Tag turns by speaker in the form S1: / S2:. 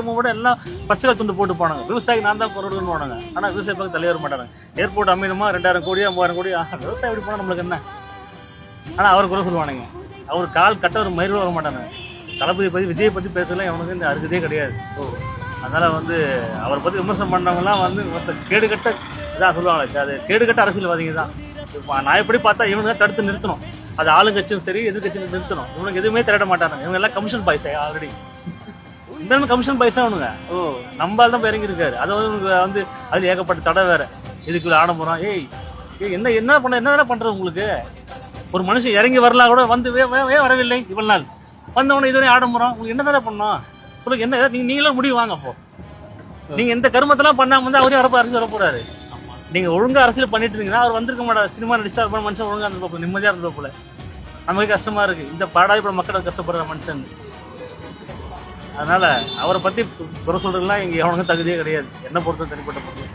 S1: எடுக்கும் கூட எல்லாம் பச்சை துண்டு போட்டு போனாங்க. விவசாயிக்கு நான் தான் குறடுன்னு போனாங்க. ஆனால் விவசாய பக்கம் தலைய வர மாட்டாங்க. ஏர்போர்ட் அமையணுமா 2000 கோடி 3000 கோடி விவசாயம் எப்படி போனால் நம்மளுக்கு என்ன? ஆனால் அவர் குறை சொல்லுவானுங்க. அவர் கால் கட்ட ஒரு மயிறு வர மாட்டாங்க. தளபதி பற்றி விஜயை பற்றி பேசலாம் அவனுக்கு இந்த அருகதே கிடையாது. அதனால் வந்து அவரை பற்றி விமர்சனம் பண்ணவங்கலாம் வந்து கேடுகட்ட இதான் சொல்லுவாங்க. அது கேடுகட்ட அரசியல்வாதிங்க தான். நான் எப்படி பார்த்தா இவனுங்க தடுத்து நிறுத்தணும். அது ஆளுங்கட்சியும் சரி எதிர்கட்சியும் நிறுத்தணும். இவனுக்கு எதுவுமே திரட்ட மாட்டாங்க. இவங்க எல்லாம் கமிஷன் பாய்ஸா ஆல்ரெடி. இந்த கமிஷன் பாய்ஸா அவனுங்க. நம்மளால தான் இறங்கி இருக்காரு. அதை வந்து அதில் ஏகப்பட்ட தடை வேற. இதுக்குள்ள ஆடம்பரம். என்ன பண்றது உங்களுக்கு? ஒரு மனுஷன் இறங்கி வரலாம் கூட வந்து வரவில்லை இவ்வளவு நாள் வந்தவன இதுவரை ஆடம்பரம். உங்களுக்கு என்ன தானே பண்ணோம் சொல்லுங்க? என்ன நீங்களும் முடிவு வாங்க. அப்போ நீங்க எந்த கருமத்தெல்லாம் பண்ணாம வந்து அவரே அரசியல் வர போறாரு. நீங்க ஒழுங்கா அரசியல் பண்ணிட்டு இருந்தீங்கன்னா அவர் வந்திருக்க மாட்டார். சினிமா நடிச்சா மனுஷன் ஒழுங்கா இருந்த நிம்மதியா இருந்த போல. நமக்கு கஷ்டமா இருக்கு. இந்த பாடாய் இப்ப மக்கள் கஷ்டப்படுற மனுஷன். அதனால அவரை பத்தி குறை சொல்றதுலாம் இங்க எவனுக்கும் தகுதியே கிடையாது. என்ன பொறுத்த தனிப்பட்ட பொறுத்து.